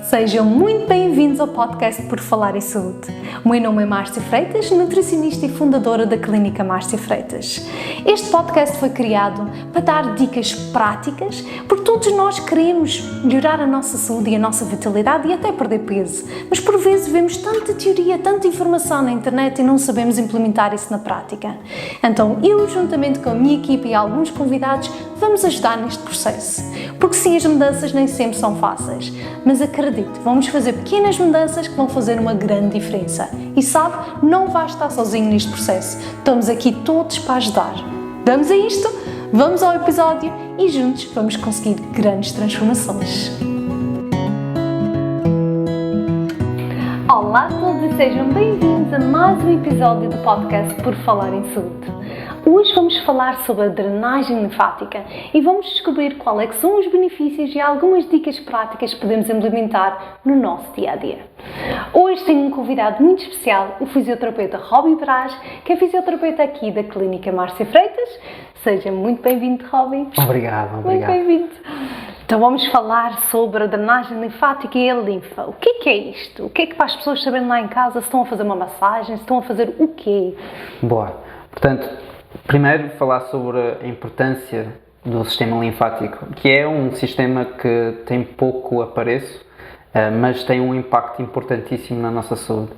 Sejam muito bem-vindos ao podcast Por Falar em Saúde. O meu nome é Márcia Freitas, nutricionista e fundadora da Clínica Márcia Freitas. Este podcast foi criado para dar dicas práticas, porque todos nós queremos melhorar a nossa saúde e a nossa vitalidade e até perder peso. Mas por vezes vemos tanta teoria, tanta informação na internet e não sabemos implementar isso na prática. Então eu, juntamente com a minha equipe e alguns convidados, vamos ajudar neste processo. Porque sim, as mudanças nem sempre são fáceis, mas acredito, vamos fazer pequenas mudanças que vão fazer uma grande diferença. E sabe, não vai estar sozinho neste processo. Estamos aqui todos para ajudar. Vamos a isto? Vamos ao episódio e juntos vamos conseguir grandes transformações. Olá a todos e sejam bem-vindos a mais um episódio do podcast Por Falar em Saúde. Hoje vamos falar sobre a drenagem linfática e vamos descobrir qual é que são os benefícios e algumas dicas práticas que podemos implementar no nosso dia-a-dia. Hoje tenho um convidado muito especial, o fisioterapeuta Robbie Braz, que é fisioterapeuta aqui da Clínica Márcia Freitas. Seja muito bem-vindo, Robbie. Obrigado. Muito bem-vindo. Então vamos falar sobre a drenagem linfática e a linfa. O que é isto? O que é que para as pessoas saberem lá em casa se estão a fazer uma massagem, se estão a fazer o quê? Boa. Portanto, primeiro falar sobre a importância do sistema linfático, que é um sistema que tem pouco apreço, mas tem um impacto importantíssimo na nossa saúde.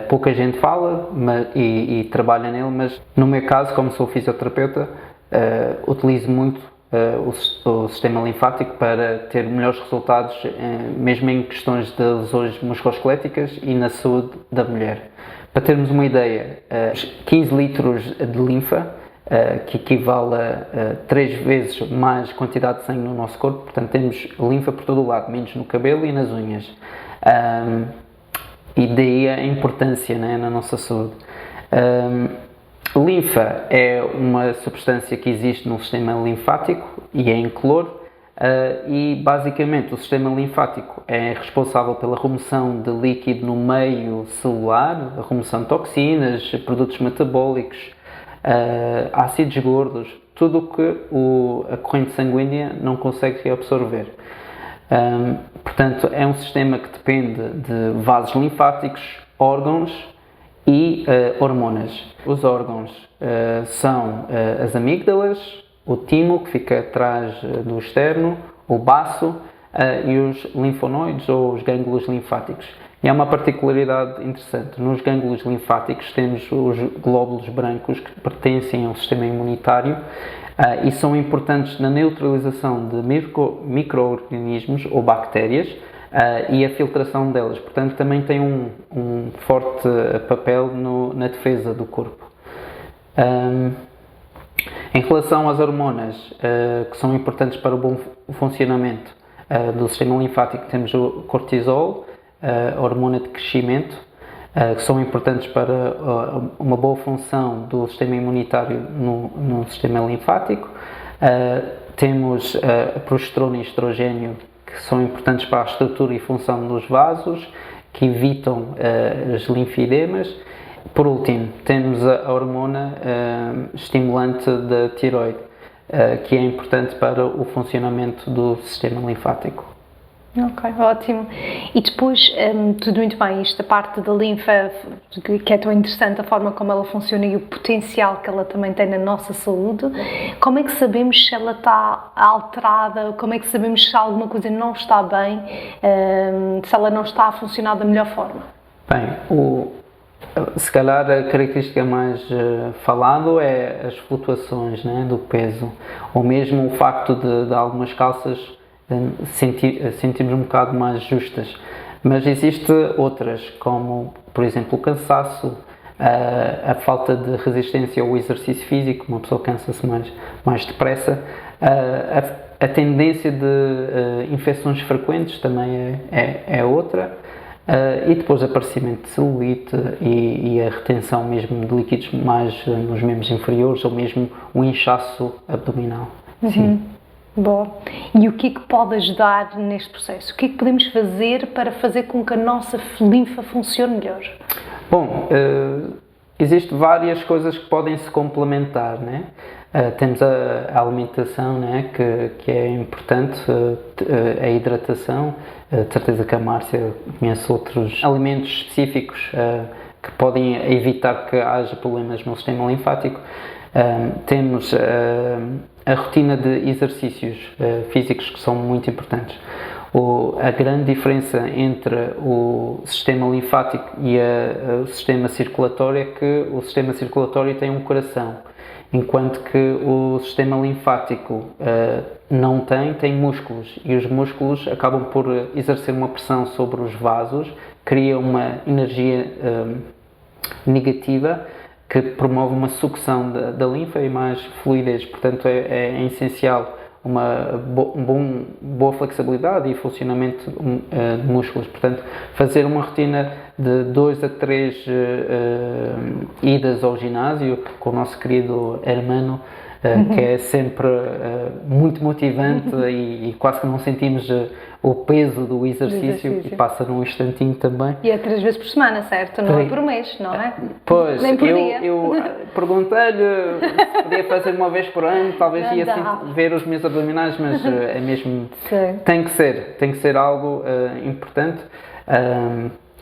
Pouca gente fala e trabalha nele, mas no meu caso, como sou fisioterapeuta, utilizo muito o sistema linfático para ter melhores resultados, mesmo em questões de lesões musculoesqueléticas e na saúde da mulher. Para termos uma ideia, 15 litros de linfa, que equivale a 3 vezes mais quantidade de sangue no nosso corpo, portanto temos linfa por todo o lado, menos no cabelo e nas unhas. E daí a importância, né, na nossa saúde. Linfa é uma substância que existe no sistema linfático e é incolor. E basicamente o sistema linfático é responsável pela remoção de líquido no meio celular, a remoção de toxinas, produtos metabólicos, ácidos gordos, tudo o que a corrente sanguínea não consegue reabsorver. Portanto, é um sistema que depende de vasos linfáticos, órgãos e hormonas. Os órgãos são as amígdalas, o timo, que fica atrás do externo, o baço e os linfonoides ou os gânglios linfáticos. E há uma particularidade interessante. Nos gânglios linfáticos temos os glóbulos brancos que pertencem ao sistema imunitário e são importantes na neutralização de micro-organismos ou bactérias e a filtração delas. Portanto, também tem um forte papel na defesa do corpo. Em relação às hormonas, que são importantes para o bom funcionamento do sistema linfático, temos o cortisol, a hormona de crescimento, que são importantes para uma boa função do sistema imunitário no sistema linfático. Temos a progesterona e estrogênio, que são importantes para a estrutura e função dos vasos, que evitam as linfidemas. Por último, temos a hormona estimulante da tireoide, que é importante para o funcionamento do sistema linfático. Ok, ótimo. E depois, tudo muito bem, esta parte da linfa, que é tão interessante, a forma como ela funciona e o potencial que ela também tem na nossa saúde. Como é que sabemos se ela está alterada? Como é que sabemos se alguma coisa não está bem? Se ela não está a funcionar da melhor forma? Bem, se calhar a característica mais falada é as flutuações, né, do peso, ou mesmo o facto de algumas calças sentirmos um bocado mais justas. Mas existem outras, como por exemplo o cansaço, a falta de resistência ao exercício físico, uma pessoa cansa-se mais depressa, a tendência de infecções frequentes também é outra. E depois o aparecimento de celulite e a retenção mesmo de líquidos mais nos membros inferiores ou mesmo o inchaço abdominal. Sim. Boa. E o que é que pode ajudar neste processo? O que é que podemos fazer para fazer com que a nossa linfa funcione melhor? Bom, existem várias coisas que podem se complementar, né? Temos a alimentação, né, que é importante, a hidratação. De certeza que a Márcia conhece outros alimentos específicos que podem evitar que haja problemas no sistema linfático. Temos a rotina de exercícios físicos que são muito importantes. A grande diferença entre o sistema linfático e o sistema circulatório é que o sistema circulatório tem um coração, enquanto que o sistema linfático não tem músculos, e os músculos acabam por exercer uma pressão sobre os vasos, cria uma energia negativa que promove uma sucção da linfa e mais fluidez. Portanto, é essencial uma boa flexibilidade e funcionamento de músculos. Portanto, fazer uma rotina de 2 a 3 idas ao ginásio com o nosso querido hermano, que é sempre muito motivante e quase que não sentimos o peso do exercício e passa num instantinho também. E é 3 vezes por semana, certo? Não é por mês, não é? Pois, nem por dia. Eu perguntei-lhe se podia fazer uma vez por ano, talvez ia assim ver os meus abdominais, mas é mesmo... Sim. Tem que ser algo importante.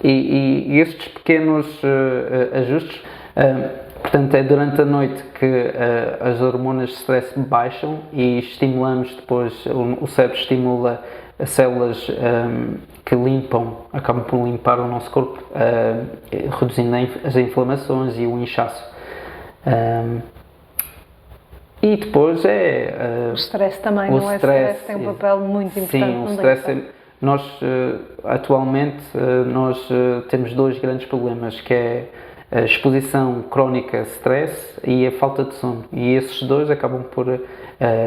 E estes pequenos ajustes, portanto, é durante a noite que as hormonas de stress baixam e estimulamos depois, o cérebro estimula as células que acabam por limpar o nosso corpo, reduzindo as inflamações e o inchaço. E depois o stress também, não é? O stress tem um papel muito importante. Sim, o stress nós, atualmente, temos 2 grandes problemas, que é a exposição crónica a stress e a falta de sono. E esses 2 acabam por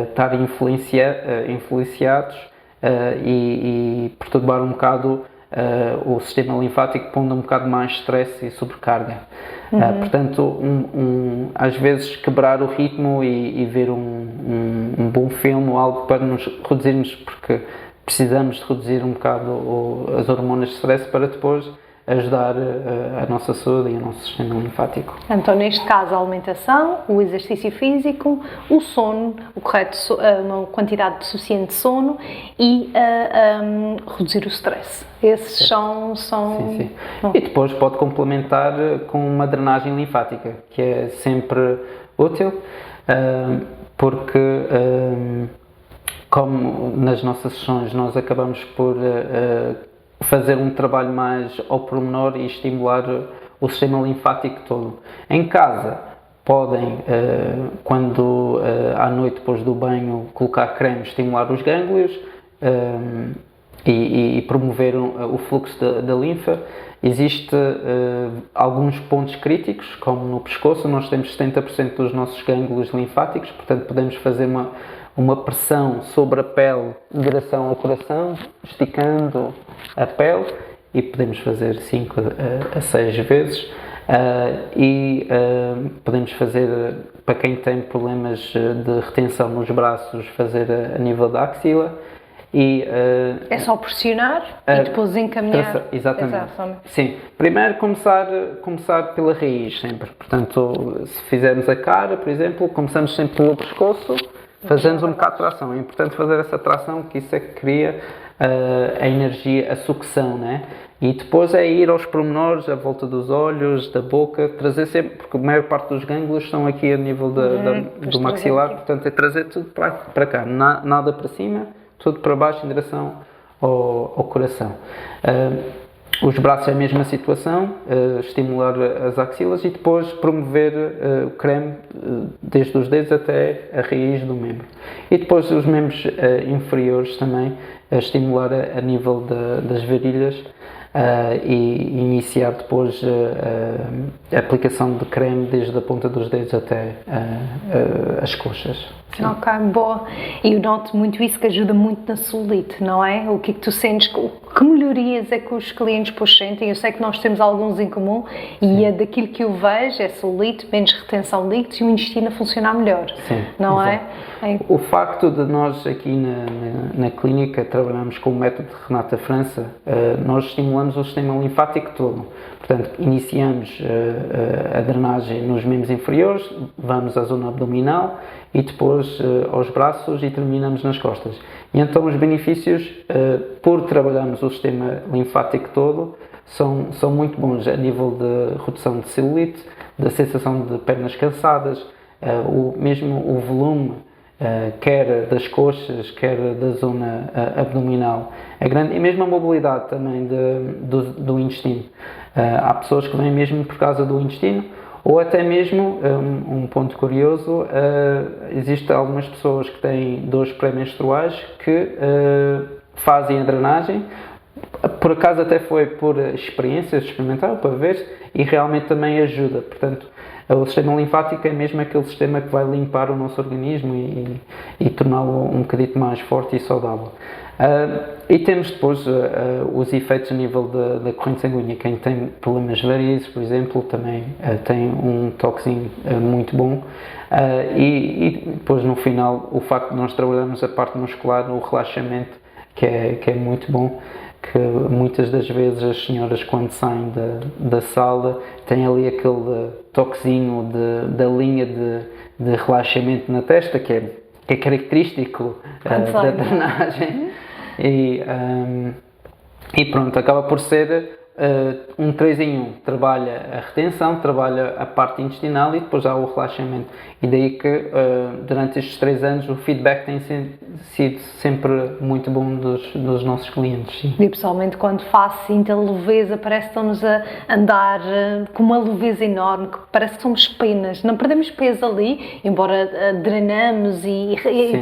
estar influenciados e perturbar um bocado o sistema linfático, pondo um bocado mais stress e sobrecarga. Portanto, às vezes quebrar o ritmo e ver um bom filme ou algo para nos reduzirmos, porque precisamos de reduzir um bocado as hormonas de stress para depois ajudar a nossa saúde e o nosso sistema linfático. Então, neste caso, a alimentação, o exercício físico, o sono, uma quantidade suficiente de sono e reduzir o stress. Esses são... Sim. E depois pode complementar com uma drenagem linfática, que é sempre útil, porque como nas nossas sessões nós acabamos por fazer um trabalho mais ao pormenor e estimular o sistema linfático todo. Em casa, podem, quando à noite depois do banho, colocar creme, estimular os gânglios e promover o fluxo da linfa. Existem alguns pontos críticos, como no pescoço, nós temos 70% dos nossos gânglios linfáticos, portanto podemos fazer uma pressão sobre a pele em direção ao coração, esticando a pele, e podemos fazer 5 a 6 vezes. Podemos fazer, para quem tem problemas de retenção nos braços, fazer a nível da axila. É só pressionar e depois encaminhar. Exatamente. Sim. Primeiro começar pela raiz sempre. Portanto, se fizermos a cara, por exemplo, começamos sempre pelo pescoço, fazemos um bocado de tração. É importante fazer essa tração, que isso é que cria a energia, a sucção, né? E depois é ir aos pormenores, à volta dos olhos, da boca, trazer sempre, porque a maior parte dos gânglios estão aqui a nível do maxilar, portanto é trazer tudo para cá, nada para cima, tudo para baixo em direção ao coração. Os braços é a mesma situação, estimular as axilas e depois promover o creme desde os dedos até a raiz do membro. E depois os membros inferiores também, estimular a nível das virilhas e iniciar depois a aplicação de creme desde a ponta dos dedos até as coxas. Sim. Ok, boa. E eu noto muito isso, que ajuda muito na celulite, não é? O que é que tu sentes? Que melhorias é que os clientes depois sentem? Eu sei que nós temos alguns em comum e é daquilo que eu vejo, é celulite, menos retenção de líquidos e o intestino a funcionar melhor. Sim, não exato. É? O facto de nós aqui na clínica trabalharmos com o método de Renata França, nós estimulamos o sistema linfático todo. Portanto, iniciamos a drenagem nos membros inferiores, vamos à zona abdominal e depois aos braços e terminamos nas costas. E então os benefícios, por trabalharmos o sistema linfático todo, são muito bons a nível de redução de celulite, da sensação de pernas cansadas, mesmo o volume, quer das coxas, quer da zona abdominal, é grande, e mesmo a mobilidade também do intestino. Há pessoas que vêm mesmo por causa do intestino, ou até mesmo, um ponto curioso, existem algumas pessoas que têm dores pré-menstruais que fazem a drenagem. Por acaso até foi por experiência experimental, para ver, e realmente também ajuda. Portanto, o sistema linfático é mesmo aquele sistema que vai limpar o nosso organismo e torná-lo um bocadinho mais forte e saudável. E temos depois os efeitos a nível da corrente sanguínea. Quem tem problemas de varizes, por exemplo, também tem um toquezinho muito bom. E depois no final, o facto de nós trabalharmos a parte muscular, o relaxamento, que é muito bom, que muitas das vezes as senhoras, quando saem da sala, têm ali aquele toquezinho da linha de relaxamento na testa, que é característico da drenagem. E pronto, acaba por ser um 3 em 1. Trabalha a retenção, trabalha a parte intestinal e depois há o relaxamento. E daí que durante estes 3 anos o feedback tem sido sempre muito bom dos nossos clientes. Sim. E pessoalmente, quando faço sinto a leveza, parece que estamos a andar com uma leveza enorme, que parece que somos penas. Não perdemos peso ali, embora drenamos e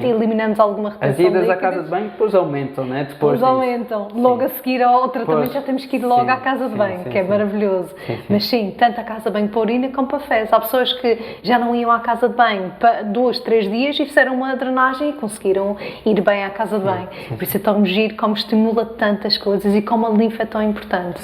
eliminamos alguma retenção. As idas à casa de banho depois aumentam, né? Depois aumentam. Logo a seguir ao tratamento já temos que ir logo à casa de banho, que é maravilhoso. Mas sim, tanto a casa de banho para urina como para fezes. Há pessoas que já não iam à casa de banho para 2, 3 dias e fizeram uma drenagem e conseguiram ir bem à casa de banho. Por isso é tão giro como estimula tantas coisas e como a linfa é tão importante.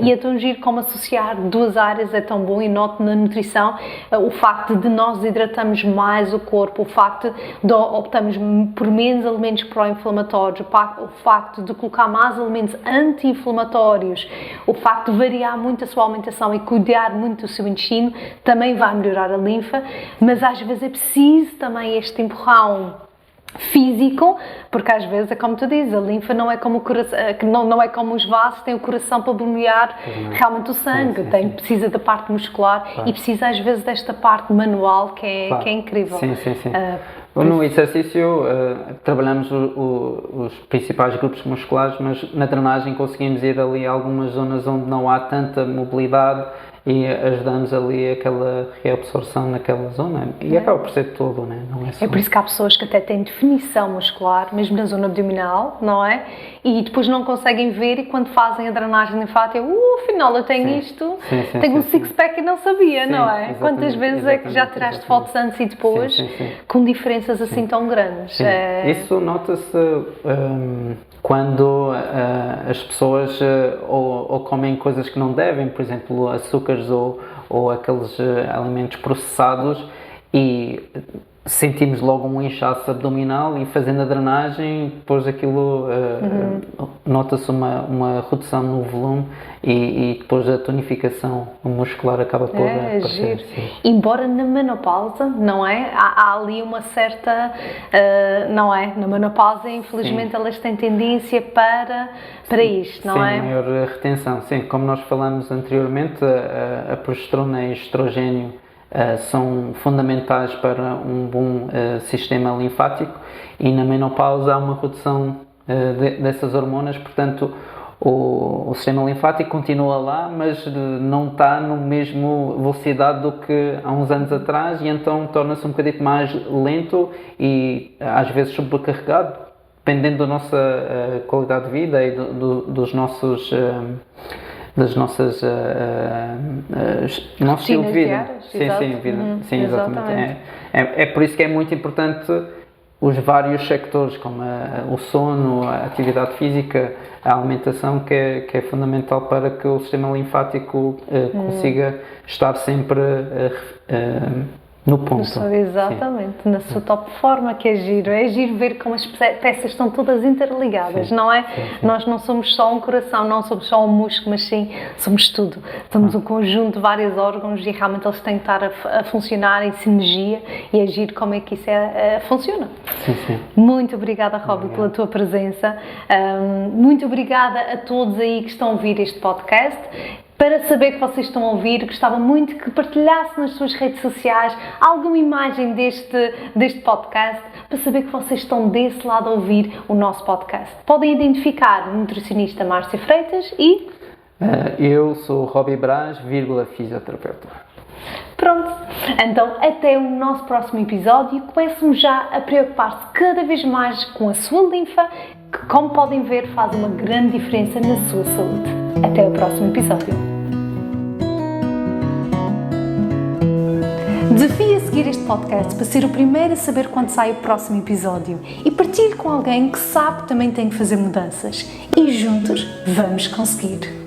E é tão giro como associar 2 áreas é tão bom, e noto na nutrição o facto de nós hidratamos mais o corpo, o facto de optamos por menos alimentos pró-inflamatórios, o facto de colocar mais alimentos anti-inflamatórios, o facto de variar muito a sua alimentação e cuidar muito do seu intestino também vai melhorar a linfa, mas às vezes é preciso também este empurrão físico, porque às vezes é como tu dizes, a linfa não é como o coração, não é como os vasos, tem o coração para bombear realmente o sangue, precisa da parte muscular e precisa às vezes desta parte manual que é incrível. No exercício trabalhamos os principais grupos musculares, mas na drenagem conseguimos ir ali a algumas zonas onde não há tanta mobilidade e ajudamos ali aquela reabsorção naquela zona e acaba por ser todo, né? Não é só... É por isso que há pessoas que até têm definição muscular, mesmo na zona abdominal, não é? E depois não conseguem ver, e quando fazem a drenagem linfática, afinal eu tenho isto, tenho um six-pack e não sabia, não é? Quantas vezes é que já tiraste fotos antes e depois, com diferenças assim tão grandes? Isso nota-se quando as pessoas ou comem coisas que não devem, por exemplo, açúcares ou aqueles alimentos processados, e sentimos logo um inchaço abdominal, e fazendo a drenagem, depois aquilo nota-se uma redução no volume e depois a tonificação muscular acaba por aparecer. Embora na menopausa, não é? Há ali uma certa, não é? Na menopausa, infelizmente, elas têm tendência para isto, não é? Maior retenção. Sim, como nós falamos anteriormente, a progesterona e o estrogênio são fundamentais para um bom sistema linfático, e na menopausa há uma redução dessas hormonas, portanto o sistema linfático continua lá, mas não está na mesma velocidade do que há uns anos atrás, e então torna-se um bocadinho mais lento e às vezes sobrecarregado, dependendo da nossa qualidade de vida e dos nossos nosso estilo de vida. Sim, exatamente. É por isso que é muito importante os vários sectores, como o sono, a atividade física, a alimentação, que é fundamental para que o sistema linfático consiga estar sempre No ponto. Exatamente, na sua top forma, que é giro ver como as peças estão todas interligadas, não é? Nós não somos só um coração, não somos só um músculo, mas sim, somos tudo. Somos um conjunto de vários órgãos e realmente eles têm que estar a funcionar em sinergia e é giro como é que isso funciona. Sim. Muito obrigada, Robbie, pela tua presença. Muito obrigada a todos aí que estão a ouvir este podcast. Para saber que vocês estão a ouvir, gostava muito que partilhasse nas suas redes sociais alguma imagem deste podcast, para saber que vocês estão desse lado a ouvir o nosso podcast. Podem identificar o nutricionista Márcia Freitas e... Eu sou Robbie Braz, fisioterapeuta. Pronto, então até o nosso próximo episódio. Começam já a preocupar-se cada vez mais com a sua linfa, que, como podem ver, faz uma grande diferença na sua saúde. Até o próximo episódio. Desafie a seguir este podcast para ser o primeiro a saber quando sai o próximo episódio e partilhe com alguém que sabe que também tem que fazer mudanças. E juntos vamos conseguir!